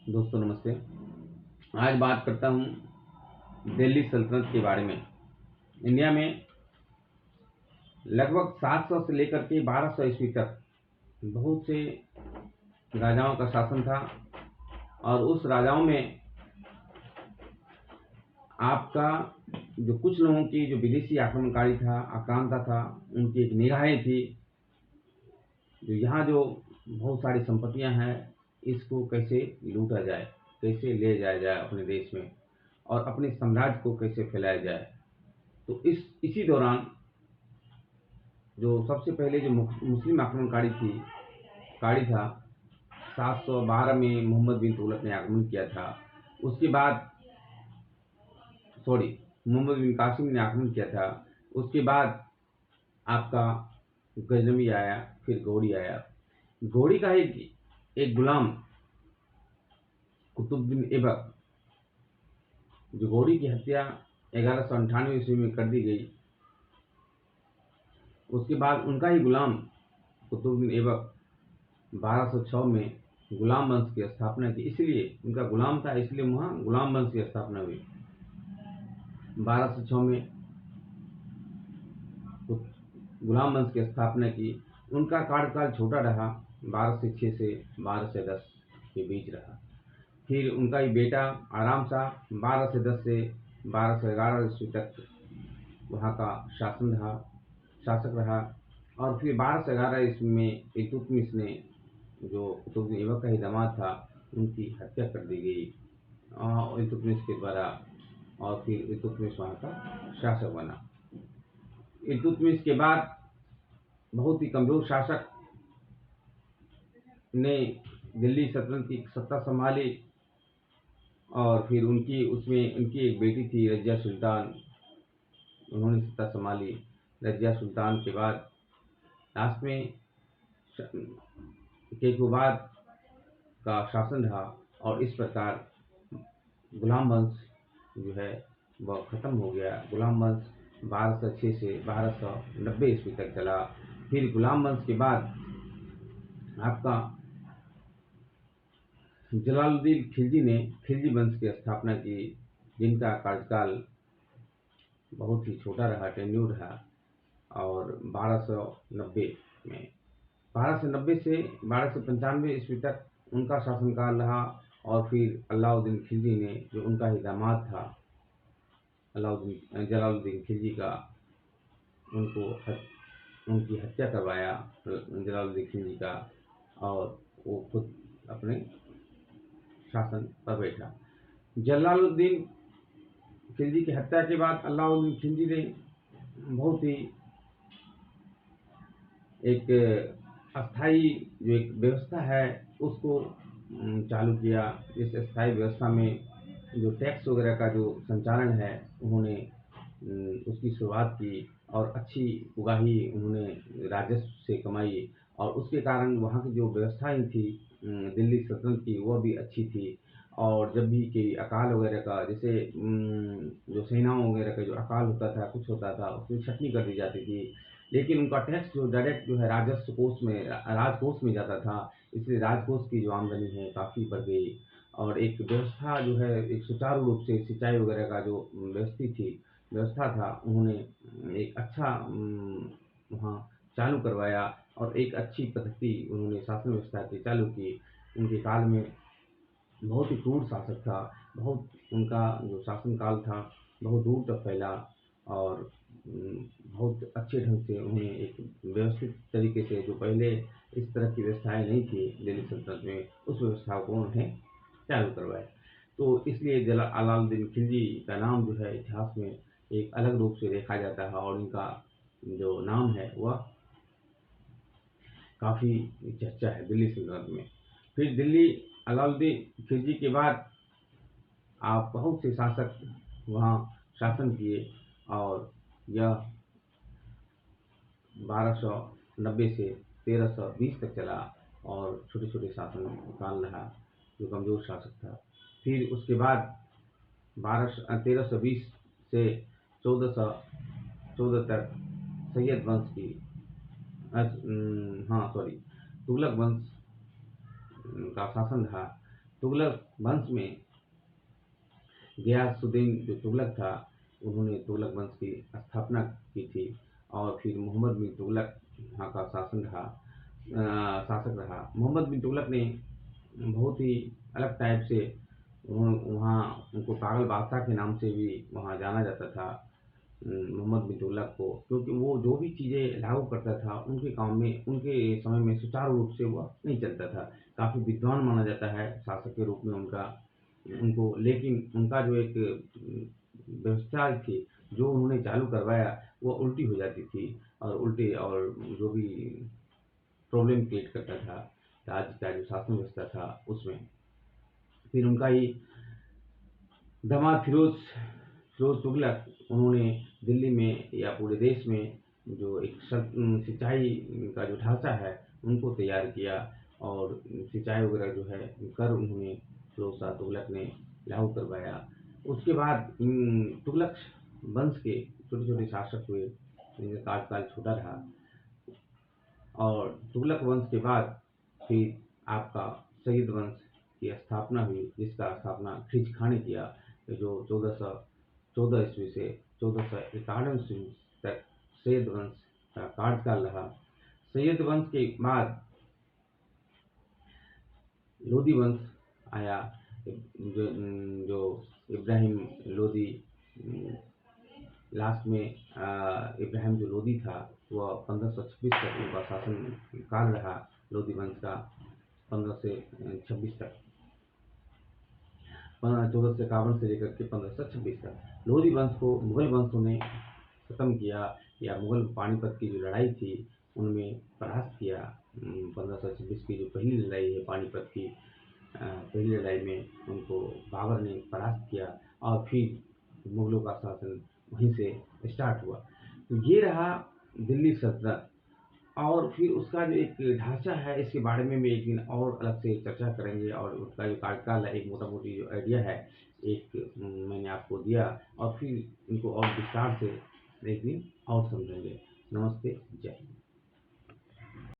दोस्तों नमस्ते। आज बात करता हूँ दिल्ली सल्तनत के बारे में। इंडिया में लगभग 700 से लेकर के 1200 ईस्वी तक बहुत से राजाओं का शासन था और उस राजाओं में आपका जो कुछ लोगों की जो विदेशी आक्रमणकारी था, आक्रांता था, उनकी एक निगाहें थी जो यहाँ जो बहुत सारी संपत्तियाँ हैं, इसको कैसे लूटा जाए, कैसे ले जाया जाए अपने देश में और अपने साम्राज्य को कैसे फैलाया जाए। तो इसी दौरान जो सबसे पहले जो मुस्लिम कारी था 712 में मोहम्मद बिन तुगलक ने आक्रमण किया था। उसके बाद मोहम्मद बिन कासिम ने आक्रमण किया था। उसके बाद आपका गजनवी आया, फिर गौरी आया। गौरी का एक गुलाम कुतुबुद्दीन ऐबक, जो गौरी की हत्या 1198 ईस्वी में कर दी गई। उसके बाद उनका ही गुलाम कुतुबुद्दीन ऐबक 1206 में गुलाम वंश की स्थापना की। इसलिए उनका गुलाम था, इसलिए वहाँ गुलाम वंश की स्थापना हुई 1206 में। गुलाम वंश की स्थापना की। उनका कार्यकाल छोटा रहा, 1206 से 1210 के बीच रहा। फिर उनका ही बेटा आराम शाह 1210 से 1211 ईस्वी तक वहाँ का शासक रहा। और फिर 1211 ईस्वी में इल्तुतमिश ने, जो कुतुबुद्दीन ऐबक का ही दामाद था, उनकी हत्या कर दी गई इल्तुतमिश के द्वारा। और फिर इल्तुतमिश वहाँ का शासक बना। इल्तुतमिश के बाद बहुत ही कमजोर शासक ने दिल्ली सल्तनत की सत्ता संभाली और फिर उनकी एक बेटी थी रजिया सुल्तान, उन्होंने सत्ता संभाली। रजिया सुल्तान के बाद लास्ट में केकुबाद का शासन रहा और इस प्रकार गुलाम वंश जो है वह खत्म हो गया। गुलाम वंश 1206 से 1290 ईस्वी तक चला। फिर गुलाम वंश के बाद आपका जलालुद्दीन खिलजी ने खिलजी वंश की स्थापना की, जिनका कार्यकाल बहुत ही छोटा रहा, टेन्यूर रहा। और 1290 में 1290 से 1295 ईस्वी तक उनका शासनकाल रहा। और फिर अलाउद्दीन खिलजी ने, जो उनका ही दामाद था जलालुद्दीन खिलजी का, उनकी हत्या करवाया जलालुद्दीन खिलजी का, और वो खुद अपने शासन पर बैठा। जलालुद्दीन खिलजी की हत्या के बाद अलाउद्दीन खिलजी ने बहुत ही एक अस्थाई जो एक व्यवस्था है उसको चालू किया। इस अस्थाई व्यवस्था में जो टैक्स वगैरह का जो संचालन है, उन्होंने उसकी शुरुआत की और अच्छी उगाही उन्होंने राजस्व से कमाई। और उसके कारण वहाँ की जो व्यवस्थाएं थी दिल्ली सल्तनत की, वह भी अच्छी थी। और जब भी कि अकाल वगैरह का, जैसे जो सेनाओं वगैरह का जो अकाल होता था, कुछ होता था, उसमें छटनी कर दी जाती थी। लेकिन उनका टैक्स जो डायरेक्ट जो है राजकोष में जाता था, इसलिए राजकोष की जो आमदनी है काफ़ी बढ़ गई। और एक व्यवस्था जो है, एक सुचारू रूप से सिंचाई वगैरह का जो व्यवस्था था, उन्होंने एक अच्छा वहाँ चालू करवाया और एक अच्छी पद्धति उन्होंने शासन व्यवस्था की चालू की। उनके काल में बहुत ही क्रूर शासक था। बहुत उनका जो शासनकाल था बहुत दूर तक फैला और बहुत अच्छे ढंग से उन्होंने एक व्यवस्थित तरीके से, जो पहले इस तरह की व्यवस्थाएं नहीं थी दिल्ली सल्तनत में, उस व्यवस्था को उन्होंने चालू करवाया। तो इसलिए अलाउद्दीन खिलजी का नाम जो है इतिहास में एक अलग रूप से देखा जाता है और इनका जो नाम है वह काफ़ी चर्चा है दिल्ली सल्तनत में। फिर दिल्ली अलाउद्दीन खिलजी के बाद आप बहुत से शासक वहाँ शासन किए और यह 1290 से 1320 तक चला और छोटे छोटे शासन काल रहा, जो कमज़ोर शासक था। फिर उसके बाद 1320 से 1414 तक सैयद वंश की तुगलक वंश का शासन रहा। तुगलक वंश में गियासुद्दीन जो तुगलक था, उन्होंने तुगलक वंश की स्थापना की थी और फिर मोहम्मद बिन तुगलक यहाँ का शासक रहा। मोहम्मद बिन तुगलक ने बहुत ही अलग टाइप से वहाँ उनको पागल बादशाह के नाम से भी वहाँ जाना जाता था मोहम्मद बिन तुगलक को, क्योंकि वो जो भी चीज़ें लागू करता था उनके काम में, उनके समय में सुचारू रूप से वह नहीं चलता था। काफ़ी विद्वान माना जाता है शासक के रूप में उनको, लेकिन उनका जो एक व्यवस्था थी जो उन्होंने चालू करवाया वो उल्टी हो जाती थी और उल्टे और जो भी प्रॉब्लम क्रिएट करता था राज्य का जो शासन व्यवस्था था उसमें। फिर उनका ही दामाद फिरोज तुगलक, उन्होंने दिल्ली में या पूरे देश में जो एक सिंचाई का जो ढांचा है उनको तैयार किया और सिंचाई वगैरह जो है कर उन्होंने फिरोज शाह तुगलक ने लागू करवाया। उसके बाद तुगलक वंश के छोटे छोटे शासक हुए जिनका कार्यकाल छोटा रहा और तुगलक वंश के बाद फिर आपका सईद वंश की स्थापना हुई, जिसका स्थापना खिलजी खां ने किया, जो 1414 ईस्वी से 1451 ईस्वी तक सैयद वंश का कार्यकाल रहा। सैयद वंश के बाद लोदी वंश आया, जो इब्राहिम लोदी, लास्ट में इब्राहिम जो लोदी था वह 1526 तक उनका शासन काल रहा। लोदी वंश का 15 से 26 तक, 1451 से लेकर के 1526 तक। लोदी वंश को मुगल वंशों ने खत्म किया, या मुगल पानीपत की जो लड़ाई थी उनमें परास्त किया। 1526 की जो पहली लड़ाई है पानीपत की, पहली लड़ाई में उनको बाबर ने परास्त किया और फिर मुगलों का शासन वहीं से स्टार्ट हुआ। तो ये रहा दिल्ली सल्तनत। और फिर उसका जो एक ढांचा है इसके बारे में एक दिन और अलग से चर्चा करेंगे, और उसका जो कार्यकाल है एक मोटा मोटी जो आइडिया है एक मैंने आपको दिया, और फिर इनको और विस्तार से एक दिन और समझेंगे। नमस्ते, जय हिंद।